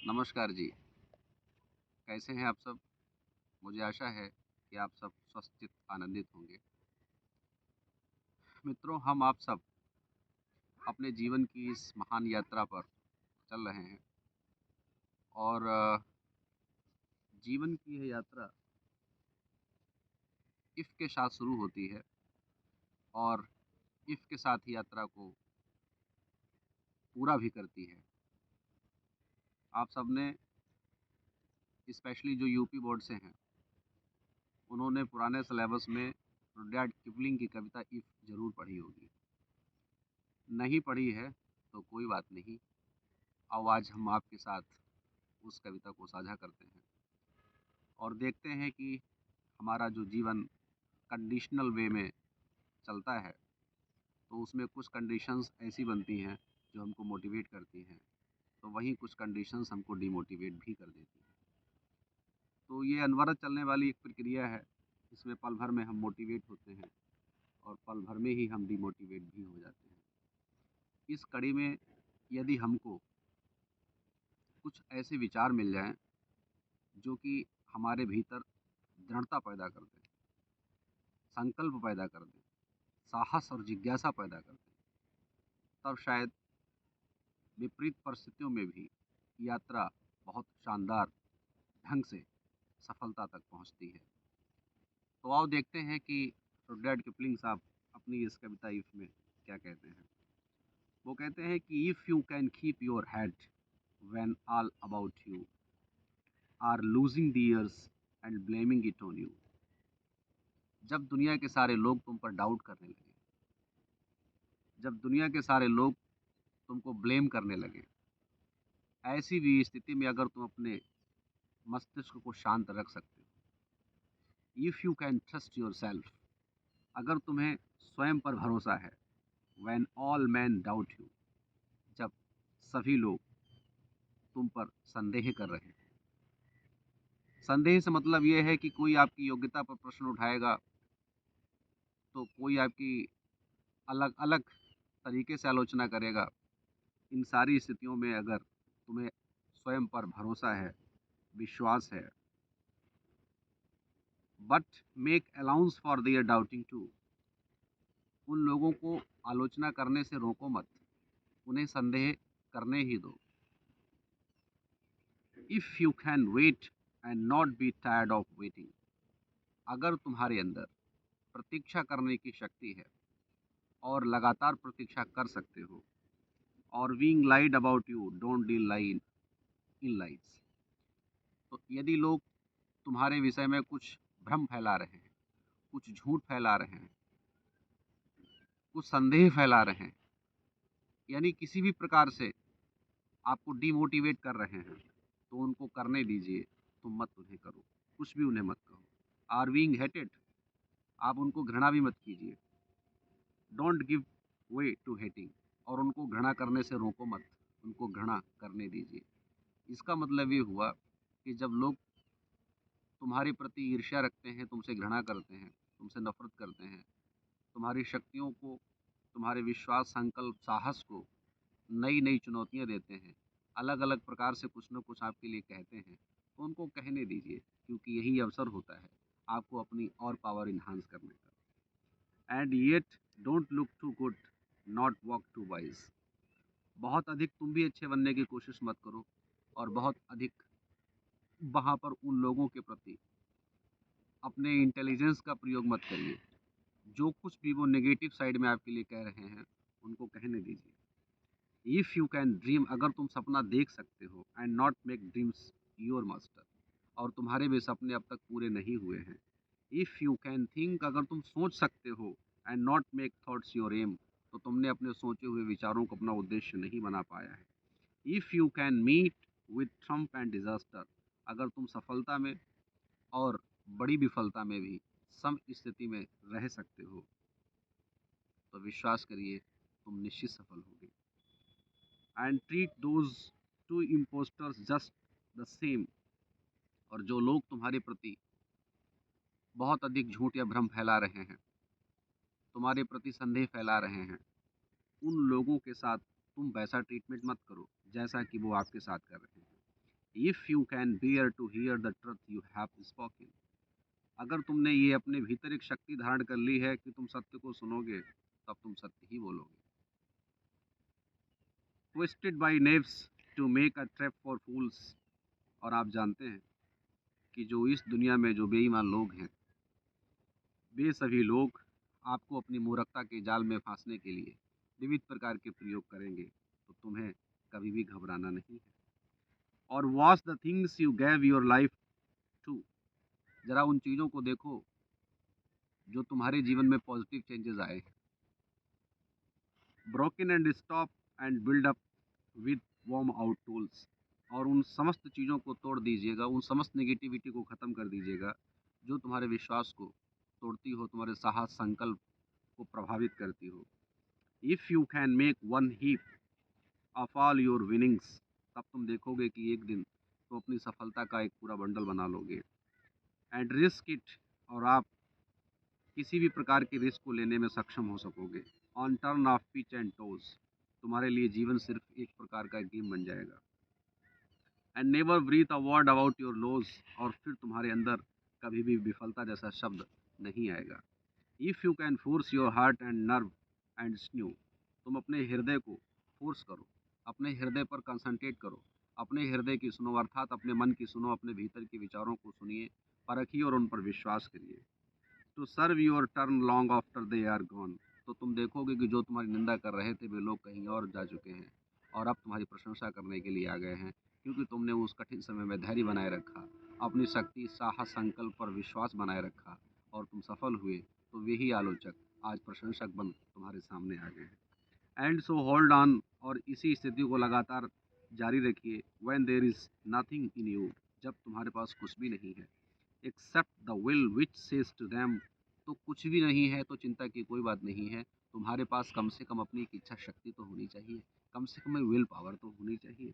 नमस्कार जी, कैसे हैं आप सब? मुझे आशा है कि आप सब स्वस्थ आनंदित होंगे। मित्रों, हम आप सब अपने जीवन की इस महान यात्रा पर चल रहे हैं और जीवन की यह यात्रा इफ़ के साथ शुरू होती है और इफ़ के साथ ही यात्रा को पूरा भी करती है। आप सबने स्पेशली जो यूपी बोर्ड से हैं, उन्होंने पुराने सिलेबस में रुडयार्ड किपलिंग की कविता इफ़ ज़रूर पढ़ी होगी। नहीं पढ़ी है तो कोई बात नहीं, आओ आज हम आपके साथ उस कविता को साझा करते हैं और देखते हैं कि हमारा जो जीवन कंडीशनल वे में चलता है, तो उसमें कुछ कंडीशंस ऐसी बनती हैं जो हमको मोटिवेट करती हैं, तो वहीं कुछ कंडीशंस हमको डिमोटिवेट भी कर देती हैं। तो ये अनवरत चलने वाली एक प्रक्रिया है, इसमें पल भर में हम मोटिवेट होते हैं और पल भर में ही हम डिमोटिवेट भी हो जाते हैं। इस कड़ी में यदि हमको कुछ ऐसे विचार मिल जाएँ जो कि हमारे भीतर दृढ़ता पैदा कर दें, संकल्प पैदा कर दें, साहस और जिज्ञासा पैदा कर दें, तब शायद विपरीत परिस्थितियों में भी यात्रा बहुत शानदार ढंग से सफलता तक पहुंचती है। तो आओ देखते हैं कि रुडयार्ड किपलिंग साहब अपनी इस कविता इफ में क्या कहते हैं। वो कहते हैं कि if you can keep your head when all about you are losing theirs and blaming it on you. जब दुनिया के सारे लोग तुम पर डाउट करने लगे, जब दुनिया के सारे लोग तुमको ब्लेम करने लगे, ऐसी भी स्थिति में अगर तुम अपने मस्तिष्क को शांत रख सकते हो, if you can trust your self, अगर तुम्हें स्वयं पर भरोसा है, when all man doubt you, जब सभी लोग तुम पर संदेह कर रहे हैं। संदेह से मतलब ये है कि कोई आपकी योग्यता पर प्रश्न उठाएगा, तो कोई आपकी अलग अलग तरीके से आलोचना करेगा। इन सारी स्थितियों में अगर तुम्हें स्वयं पर भरोसा है, विश्वास है, but make allowance for their doubting too, उन लोगों को आलोचना करने से रोको मत, उन्हें संदेह करने ही दो। If you can wait and not be tired of waiting, अगर तुम्हारे अंदर प्रतीक्षा करने की शक्ति है और लगातार प्रतीक्षा कर सकते हो, और being lied about you don't deal lie in lies, तो यदि लोग तुम्हारे विषय में कुछ भ्रम फैला रहे हैं, कुछ झूठ फैला रहे हैं, कुछ संदेह फैला रहे हैं, यानी किसी भी प्रकार से आपको डिमोटिवेट कर रहे हैं, तो उनको करने दीजिए, तुम मत उन्हें करो, कुछ भी उन्हें मत कहो। आर बीइंग हेटेड, आप उनको घृणा भी मत कीजिए। Don't give way to hating, और उनको घृणा करने से रोको मत, उनको घृणा करने दीजिए। इसका मतलब ये हुआ कि जब लोग तुम्हारे प्रति ईर्ष्या रखते हैं, तुमसे घृणा करते हैं, तुमसे नफरत करते हैं, तुम्हारी शक्तियों को, तुम्हारे विश्वास, संकल्प, साहस को नई नई चुनौतियाँ देते हैं, अलग अलग प्रकार से कुछ न कुछ आपके लिए कहते हैं, तो उनको कहने दीजिए, क्योंकि यही अवसर होता है आपको अपनी और पावर इन्हांस करने का। And yet don't look too good, not walk too wise, बहुत अधिक तुम भी अच्छे बनने की कोशिश मत करो और बहुत अधिक वहाँ पर उन लोगों के प्रति अपने इंटेलिजेंस का प्रयोग मत करिए। जो कुछ भी वो नेगेटिव साइड में आपके लिए कह रहे हैं, उनको कहने दीजिए। इफ़ यू कैन ड्रीम, अगर तुम सपना देख सकते हो, and not make dreams your master, और तुम्हारे भी सपने अब तक पूरे नहीं हुए हैं। इफ़ यू कैन थिंक, अगर तुम सोच सकते हो, and not make thoughts your aim, तो तुमने अपने सोचे हुए विचारों को अपना उद्देश्य नहीं बना पाया है। If you can meet with trump and disaster, अगर तुम सफलता में और बड़ी विफलता में भी सम स्थिति में रह सकते हो, तो विश्वास करिए तुम निश्चित सफल होगे। And treat those two impostors just the same, और जो लोग तुम्हारे प्रति बहुत अधिक झूठ या भ्रम फैला रहे हैं, तुम्हारे प्रति संदेह फैला रहे हैं, उन लोगों के साथ तुम वैसा ट्रीटमेंट मत करो जैसा कि वो आपके साथ कर रहे हैं। If you can bear to hear the truth you have spoken. अगर तुमने ये अपने भीतर एक शक्ति धारण कर ली है कि तुम सत्य को सुनोगे, तब तुम सत्य ही बोलोगे। Twisted by knaves to make a trap for fools. और आप जानते हैं कि जो इस दुनिया में जो बेईमान लोग हैं, वे सभी लोग आपको अपनी मूर्खता के जाल में फांसने के लिए विविध प्रकार के प्रयोग करेंगे। तो तुम्हें कभी भी घबराना नहीं है। और watch the things you gave your life to. जरा उन चीज़ों को देखो जो तुम्हारे जीवन में पॉजिटिव चेंजेस आए। Broken and stop and build up with worn out tools. और उन समस्त चीज़ों को तोड़ दीजिएगा, उन समस्त नेगेटिविटी को ख़त्म कर दीजिएगा जो तुम्हारे विश्वास को तोड़ती हो, तुम्हारे साहस संकल्प को प्रभावित करती हो। If you can make one heap of all your winnings, तब तुम देखोगे कि एक दिन तुम अपनी सफलता का एक पूरा बंडल बना लोगे। And risk it. और आप किसी भी प्रकार के रिस्क को लेने में सक्षम हो सकोगे। On turn off pitch and toes. तुम्हारे लिए जीवन सिर्फ एक प्रकार का गेम बन जाएगा। And never breathe a word about your loss. और फिर तुम्हारे अंदर कभी भी विफलता जैसा शब्द नहीं आएगा। If you can force your heart and nerve and sinew. तुम अपने हृदय को फोर्स करो, अपने हृदय पर कंसंट्रेट करो, अपने हृदय की सुनो, अर्थात अपने मन की सुनो, अपने भीतर के विचारों को सुनिए, परखिए और उन पर विश्वास करिए। To serve your turn long after they are gone. तो तुम देखोगे कि जो तुम्हारी निंदा कर रहे थे वे लोग कहीं और जा चुके हैं और अब तुम्हारी प्रशंसा करने के लिए आ गए हैं, क्योंकि तुमने उस कठिन समय में धैर्य बनाए रखा, अपनी शक्ति साहस संकल्प पर विश्वास बनाए रखा और तुम सफल हुए। तो वही आलोचक आज प्रशंसक बन तुम्हारे सामने आ गए हैं। And so hold on. और इसी स्थिति को लगातार जारी रखिए। When there is nothing in you. जब तुम्हारे पास कुछ भी नहीं है, except the will which says to them. तो कुछ भी नहीं है तो चिंता की कोई बात नहीं है। तुम्हारे पास कम से कम अपनी एक इच्छा शक्ति तो होनी चाहिए, कम से कम विल पावर तो होनी चाहिए।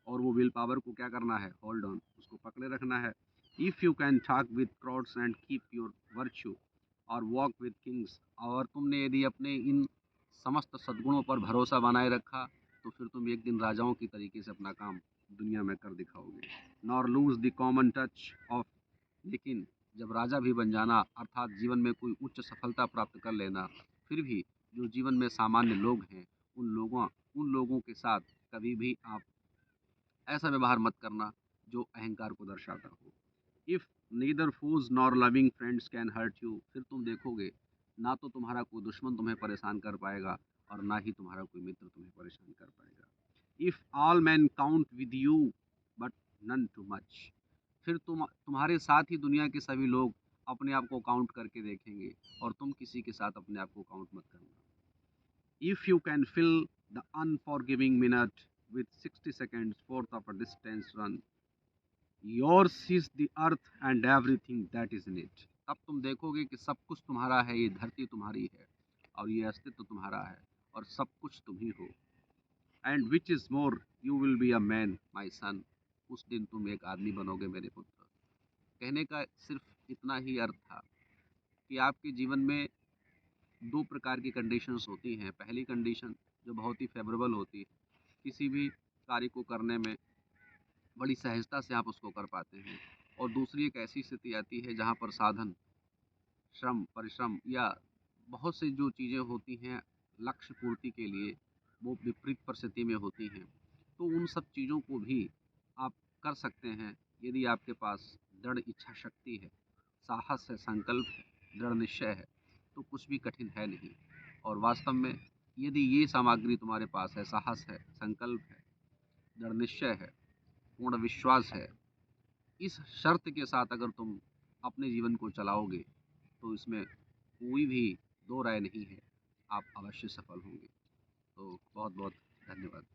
और वो विल पावर को क्या करना है? होल्ड ऑन, उसको पकड़े रखना है। If you can talk with crowds and keep your virtue और वॉक विद किंग्स। और तुमने यदि अपने इन समस्त सद्गुणों पर भरोसा बनाए रखा, तो फिर तुम एक दिन राजाओं की तरीके से अपना काम दुनिया में कर दिखाओगे। Nor lose the common touch off. लेकिन जब राजा भी बन जाना, अर्थात जीवन में कोई उच्च सफलता प्राप्त कर लेना, फिर भी जो जीवन में सामान्य लोग हैं, उन लोगों के साथ कभी भी आप ऐसा व्यवहार मत करना जो अहंकार को दर्शाता हो। If neither foes nor loving friends can hurt you. फिर तुम देखोगे ना तो तुम्हारा कोई दुश्मन तुम्हें परेशान कर पाएगा और ना ही तुम्हारा कोई मित्र तुम्हें परेशान कर पाएगा। If all man count with you but none too much. फिर तुम्हारे साथ ही दुनिया के सभी लोग अपने आप को काउंट करके देखेंगे और तुम किसी के साथ अपने आप को काउंट मत करना। If you can fill the unforgiving minute with 60 seconds fourth of a distance run, yours is the earth and everything that is in it। तब तुम देखोगे कि सब कुछ तुम्हारा है, ये धरती तुम्हारी है और ये अस्तित्व तुम्हारा है और सब कुछ तुम ही हो। And which is more, you will be a man my son. उस दिन तुम एक आदमी बनोगे मेरे पुत्र। कहने का सिर्फ इतना ही अर्थ था कि आपके जीवन में दो प्रकार की कंडीशंस होती हैं। पहली कंडीशन जो बहुत ही फेवरेबल होती है, किसी भी कार्य को करने में बड़ी सहजता से आप उसको कर पाते हैं। और दूसरी एक ऐसी स्थिति आती है जहाँ पर साधन, श्रम, परिश्रम या बहुत सी जो चीज़ें होती हैं लक्ष्य पूर्ति के लिए, वो विपरीत परिस्थिति में होती हैं। तो उन सब चीज़ों को भी आप कर सकते हैं यदि आपके पास दृढ़ इच्छा शक्ति है, साहस है, संकल्प है, दृढ़ निश्चय है, तो कुछ भी कठिन है नहीं। और वास्तव में यदि ये सामग्री तुम्हारे पास है, साहस है, संकल्प है, दृढ़ निश्चय है, पूर्ण विश्वास है, इस शर्त के साथ अगर तुम अपने जीवन को चलाओगे, तो इसमें कोई भी दो राय नहीं है, आप अवश्य सफल होंगे। तो बहुत बहुत धन्यवाद।